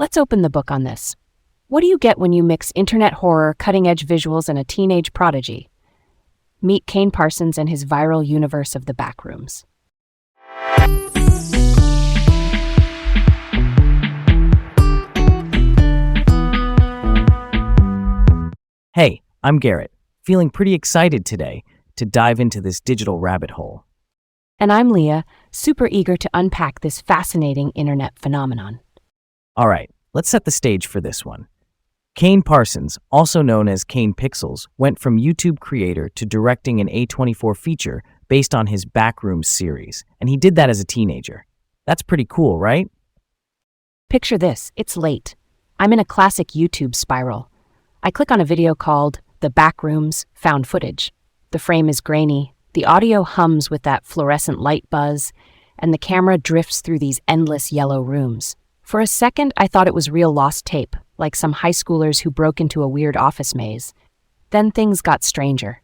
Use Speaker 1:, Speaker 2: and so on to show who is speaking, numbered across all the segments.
Speaker 1: Let's open the book on this. What do you get when you mix internet horror, cutting-edge visuals, and a teenage prodigy? Meet Kane Parsons and his viral universe of the backrooms.
Speaker 2: Hey, I'm Garrett, feeling pretty excited today to dive into this digital rabbit hole.
Speaker 1: And I'm Leah, super eager to unpack this fascinating internet phenomenon.
Speaker 2: All right, let's set the stage for this one. Kane Parsons, also known as Kane Pixels, went from YouTube creator to directing an A24 feature based on his Backrooms series, and he did that as a teenager. That's pretty cool, right?
Speaker 1: Picture this, it's late. I'm in a classic YouTube spiral. I click on a video called The Backrooms Found Footage. The frame is grainy, the audio hums with that fluorescent light buzz, and the camera drifts through these endless yellow rooms. For a second, I thought it was real lost tape, like some high schoolers who broke into a weird office maze. Then things got stranger.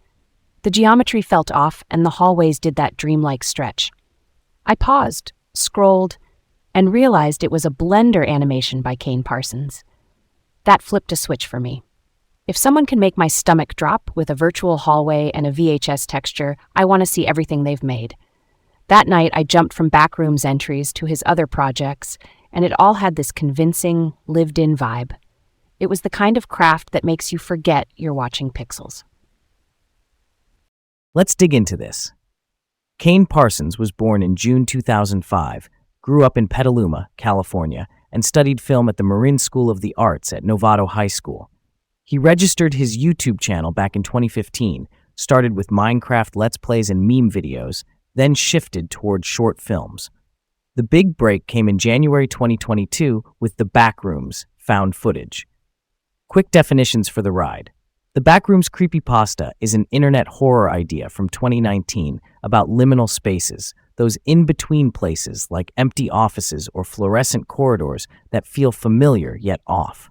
Speaker 1: The geometry felt off, and the hallways did that dreamlike stretch. I paused, scrolled, and realized it was a Blender animation by Kane Parsons. That flipped a switch for me. If someone can make my stomach drop with a virtual hallway and a VHS texture, I want to see everything they've made. That night, I jumped from Backrooms entries to his other projects, and it all had this convincing, lived-in vibe. It was the kind of craft that makes you forget you're watching pixels.
Speaker 2: Let's dig into this. Kane Parsons was born in June 2005, grew up in Petaluma, California, and studied film at the Marin School of the Arts at Novato High School. He registered his YouTube channel back in 2015, started with Minecraft Let's Plays and meme videos, then shifted toward short films. The big break came in January 2022 with The Backrooms Found Footage. Quick definitions for the ride. The Backrooms creepypasta is an internet horror idea from 2019 about liminal spaces, those in-between places like empty offices or fluorescent corridors that feel familiar yet off.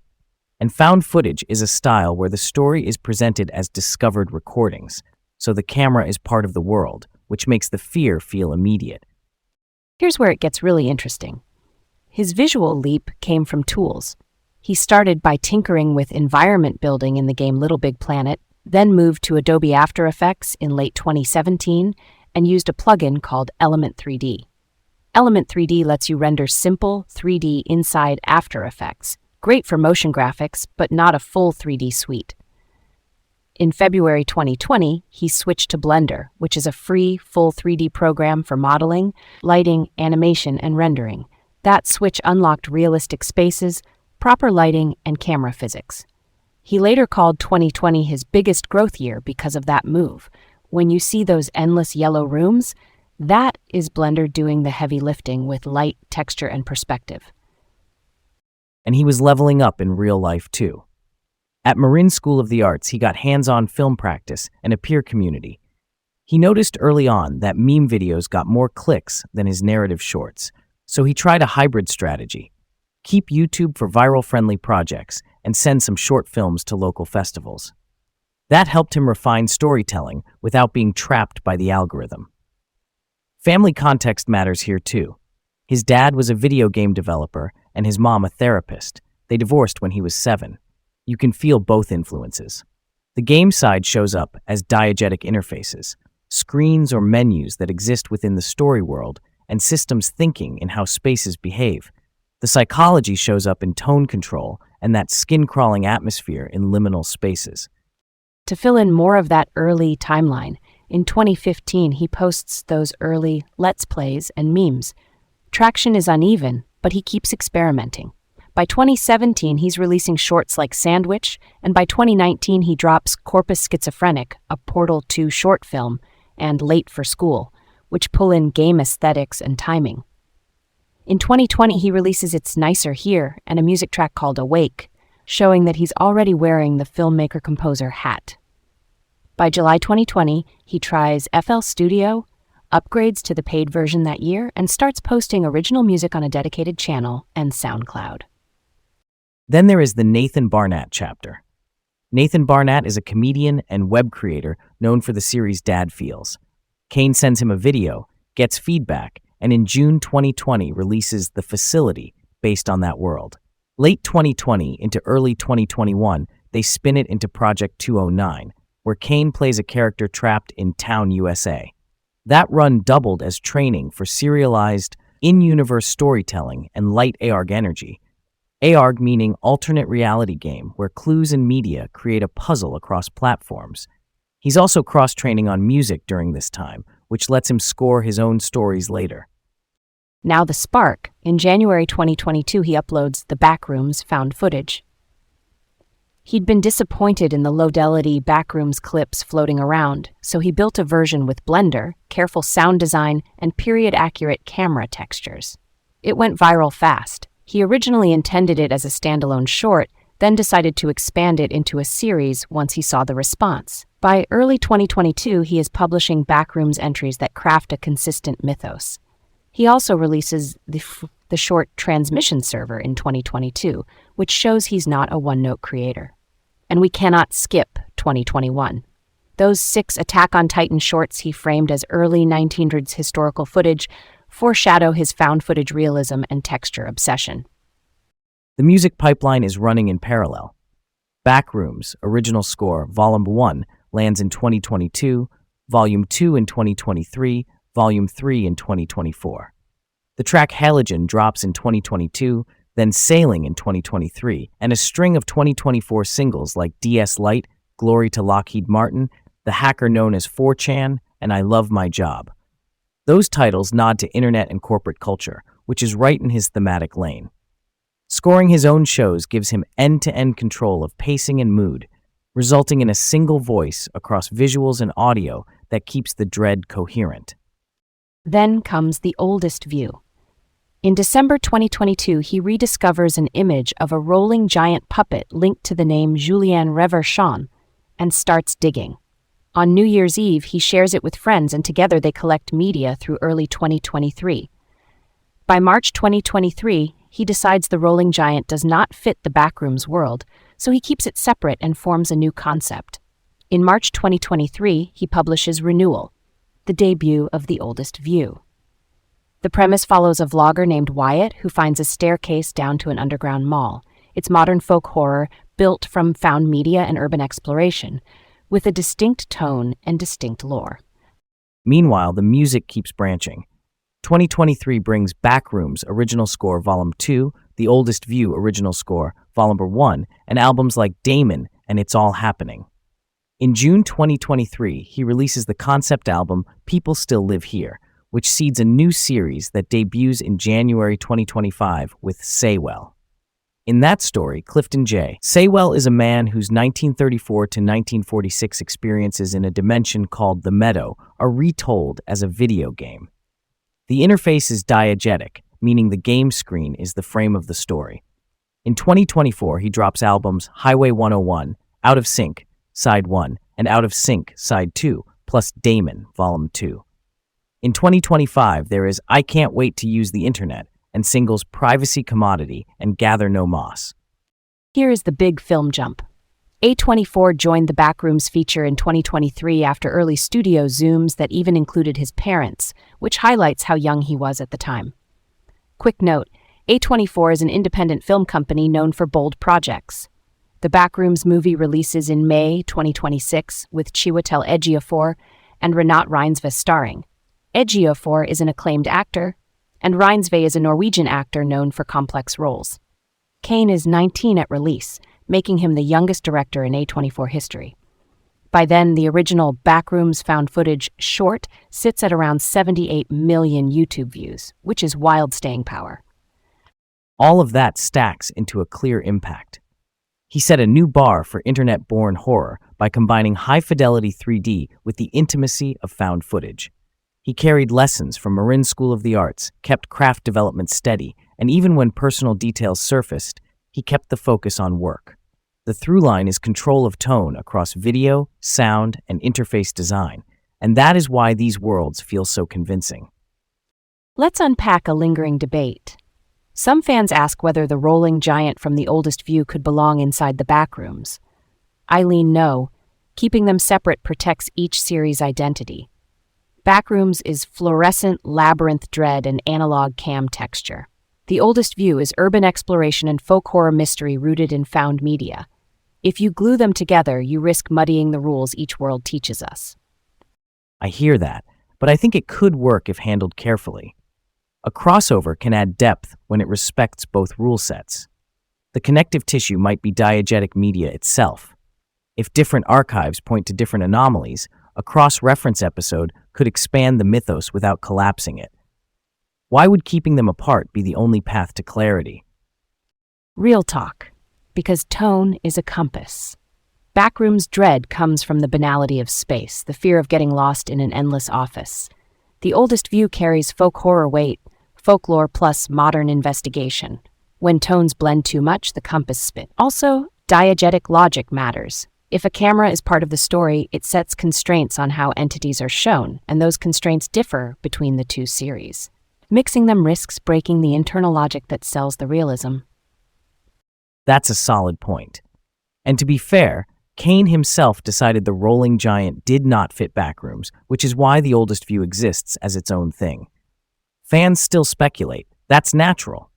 Speaker 2: And found footage is a style where the story is presented as discovered recordings, so the camera is part of the world, which makes the fear feel immediate.
Speaker 1: Here's where it gets really interesting. His visual leap came from tools. He started by tinkering with environment building in the game Little Big Planet, then moved to Adobe After Effects in late 2017 and used a plugin called Element 3D. Element 3D lets you render simple 3D inside After Effects. Great for motion graphics, but not a full 3D suite. In February 2020, he switched to Blender, which is a free, full 3D program for modeling, lighting, animation, and rendering. That switch unlocked realistic spaces, proper lighting, and camera physics. He later called 2020 his biggest growth year because of that move. When you see those endless yellow rooms, that is Blender doing the heavy lifting with light, texture, and perspective.
Speaker 2: And he was leveling up in real life too. At Marin School of the Arts, he got hands-on film practice and a peer community. He noticed early on that meme videos got more clicks than his narrative shorts, so he tried a hybrid strategy. Keep YouTube for viral-friendly projects and send some short films to local festivals. That helped him refine storytelling without being trapped by the algorithm. Family context matters here too. His dad was a video game developer and his mom a therapist. They divorced when he was 7. You can feel both influences. The game side shows up as diegetic interfaces, screens or menus that exist within the story world, and systems thinking in how spaces behave. The psychology shows up in tone control and that skin-crawling atmosphere in liminal spaces.
Speaker 1: To fill in more of that early timeline, in 2015 he posts those early Let's Plays and memes. Traction is uneven, but he keeps experimenting. By 2017, he's releasing shorts like Sandwich, and by 2019, he drops Corpus Schizophrenic, a Portal 2 short film, and Late for School, which pull in game aesthetics and timing. In 2020, he releases It's Nicer Here and a music track called Awake, showing that he's already wearing the filmmaker-composer hat. By July 2020, he tries FL Studio, upgrades to the paid version that year, and starts posting original music on a dedicated channel and SoundCloud.
Speaker 2: Then there is the Nathan Barnett chapter. Nathan Barnett is a comedian and web creator known for the series Dad Feels. Kane sends him a video, gets feedback, and in June 2020 releases The Facility based on that world. Late 2020 into early 2021, they spin it into Project 209, where Kane plays a character trapped in Town, USA. That run doubled as training for serialized, in-universe storytelling and light ARG energy. ARG meaning alternate reality game, where clues and media create a puzzle across platforms. He's also cross-training on music during this time, which lets him score his own stories later.
Speaker 1: Now the spark. In January 2022, he uploads The Backrooms found footage. He'd been disappointed in the low-fidelity Backrooms clips floating around, so he built a version with Blender, careful sound design, and period-accurate camera textures. It went viral fast. He originally intended it as a standalone short, then decided to expand it into a series once he saw the response. By early 2022, he is publishing Backrooms entries that craft a consistent mythos. He also releases the short Transmission server in 2022, which shows he's not a one-note creator. And we cannot skip 2021. Those 6 Attack on Titan shorts he framed as early 1900s historical footage foreshadow his found footage realism and texture obsession.
Speaker 2: The music pipeline is running in parallel. Backrooms, original score, Volume 1, lands in 2022, Volume 2 in 2023, Volume 3 in 2024. The track Halogen drops in 2022, then Sailing in 2023, and a string of 2024 singles like DS Lite, Glory to Lockheed Martin, The Hacker Known as 4chan, and I Love My Job. Those titles nod to internet and corporate culture, which is right in his thematic lane. Scoring his own shows gives him end-to-end control of pacing and mood, resulting in a single voice across visuals and audio that keeps the dread coherent.
Speaker 1: Then comes The Oldest View. In December 2022, he rediscovers an image of a rolling giant puppet linked to the name Julien Reverchon and starts digging. On New Year's Eve, he shares it with friends, and together they collect media through early 2023. By March 2023, he decides the rolling giant does not fit the Backrooms world, so he keeps it separate and forms a new concept. In March 2023, he publishes Renewal, the debut of The Oldest View. The premise follows a vlogger named Wyatt who finds a staircase down to an underground mall. It's modern folk horror built from found media and urban exploration, with a distinct tone and distinct lore.
Speaker 2: Meanwhile, the music keeps branching. 2023 brings Backrooms original score Volume 2, The Oldest View original score Volume 1, and albums like Damon and It's All Happening. In June 2023, he releases the concept album People Still Live Here, which seeds a new series that debuts in January 2025 with Saywell. In that story, Clifton J. Saywell is a man whose 1934 to 1946 experiences in a dimension called the Meadow are retold as a video game. The interface is diegetic, meaning the game screen is the frame of the story. In 2024, he drops albums Highway 101, Out of Sync, Side 1, and Out of Sync, Side 2, plus Damon, Volume 2. In 2025, there is I Can't Wait to Use the Internet and singles Privacy Commodity and Gather No Moss.
Speaker 1: Here is the big film jump. A24 joined the Backrooms feature in 2023 after early studio zooms that even included his parents, which highlights how young he was at the time. Quick note, A24 is an independent film company known for bold projects. The Backrooms movie releases in May 2026 with Chiwetel Ejiofor and Renate Reinsve starring. Ejiofor is an acclaimed actor, and Reinsve is a Norwegian actor known for complex roles. Kane is 19 at release, making him the youngest director in A24 history. By then, the original Backrooms found footage short sits at around 78 million YouTube views, which is wild staying power.
Speaker 2: All of that stacks into a clear impact. He set a new bar for internet-born horror by combining high-fidelity 3D with the intimacy of found footage. He carried lessons from Marin School of the Arts, kept craft development steady, and even when personal details surfaced, he kept the focus on work. The through line is control of tone across video, sound, and interface design, and that is why these worlds feel so convincing.
Speaker 1: Let's unpack a lingering debate. Some fans ask whether the rolling giant from The Oldest View could belong inside the Backrooms. I lean no. Keeping them separate protects each series' identity. Backrooms is fluorescent labyrinth dread and analog cam texture. The Oldest View is urban exploration and folk horror mystery rooted in found media. If you glue them together, you risk muddying the rules each world teaches us.
Speaker 2: I hear that, but I think it could work if handled carefully. A crossover can add depth when it respects both rule sets. The connective tissue might be diegetic media itself. If different archives point to different anomalies, a cross-reference episode could expand the mythos without collapsing it. Why would keeping them apart be the only path to clarity?
Speaker 1: Real talk, because tone is a compass. Backroom's dread comes from the banality of space, the fear of getting lost in an endless office. The Oldest View carries folk horror weight, folklore plus modern investigation. When tones blend too much, the compass spins. Also, diegetic logic matters. If a camera is part of the story, it sets constraints on how entities are shown, and those constraints differ between the two series. Mixing them risks breaking the internal logic that sells the realism.
Speaker 2: That's a solid point. And to be fair, Kane himself decided the rolling giant did not fit Backrooms, which is why The Oldest View exists as its own thing. Fans still speculate. That's natural.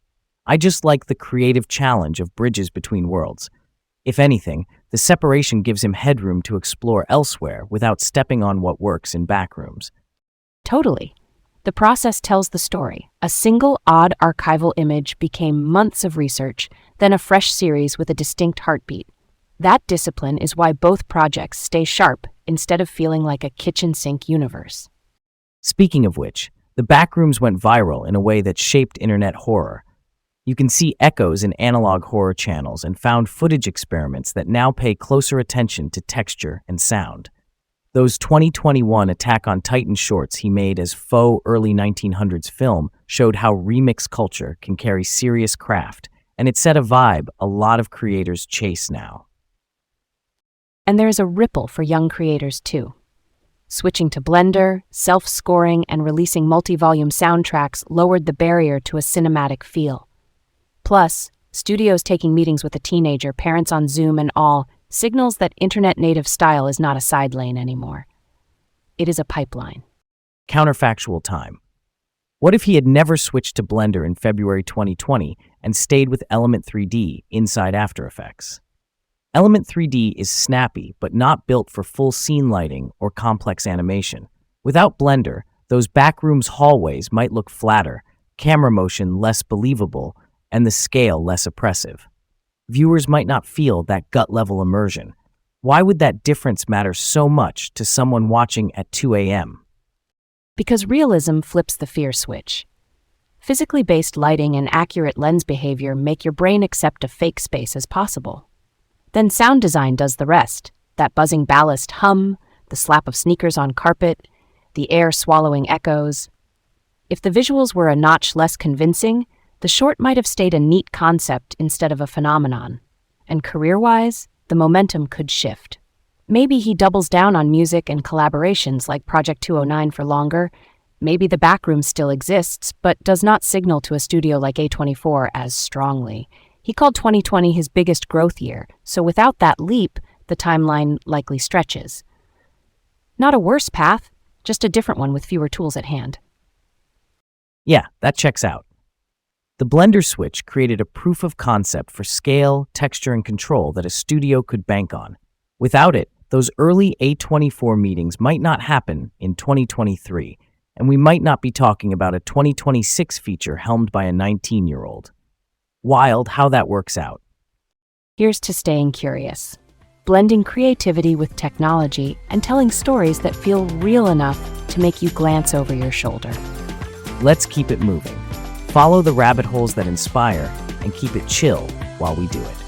Speaker 2: I just like the creative challenge of bridges between worlds. If anything, the separation gives him headroom to explore elsewhere without stepping on what works in Backrooms.
Speaker 1: Totally. The process tells the story. A single odd archival image became months of research, then a fresh series with a distinct heartbeat. That discipline is why both projects stay sharp instead of feeling like a kitchen sink universe.
Speaker 2: Speaking of which, the Backrooms went viral in a way that shaped internet horror. You can see echoes in analog horror channels and found footage experiments that now pay closer attention to texture and sound. Those 2021 Attack on Titan shorts he made as faux early 1900s film showed how remix culture can carry serious craft, and it set a vibe a lot of creators chase now.
Speaker 1: And there is a ripple for young creators too. Switching to Blender, self-scoring, and releasing multi-volume soundtracks lowered the barrier to a cinematic feel. Plus, studios taking meetings with a teenager, parents on Zoom and all, signals that internet-native style is not a side lane anymore. It is a pipeline.
Speaker 2: Counterfactual time. What if he had never switched to Blender in February 2020 and stayed with Element 3D inside After Effects? Element 3D is snappy but not built for full scene lighting or complex animation. Without Blender, those Backrooms hallways might look flatter, camera motion less believable, and the scale less oppressive. Viewers might not feel that gut-level immersion. Why would that difference matter so much to someone watching at 2 a.m.?
Speaker 1: Because realism flips the fear switch. Physically based lighting and accurate lens behavior make your brain accept a fake space as possible. Then sound design does the rest. That buzzing ballast hum, the slap of sneakers on carpet, the air swallowing echoes. If the visuals were a notch less convincing, the short might have stayed a neat concept instead of a phenomenon. And career-wise, the momentum could shift. Maybe he doubles down on music and collaborations like Project 209 for longer. Maybe the Backroom still exists, but does not signal to a studio like A24 as strongly. He called 2020 his biggest growth year, so without that leap, the timeline likely stretches. Not a worse path, just a different one with fewer tools at hand.
Speaker 2: Yeah, that checks out. The Blender switch created a proof of concept for scale, texture, and control that a studio could bank on. Without it, those early A24 meetings might not happen in 2023, and we might not be talking about a 2026 feature helmed by a 19-year-old. Wild how that works out.
Speaker 1: Here's to staying curious, blending creativity with technology and telling stories that feel real enough to make you glance over your shoulder.
Speaker 2: Let's keep it moving. Follow the rabbit holes that inspire and keep it chill while we do it.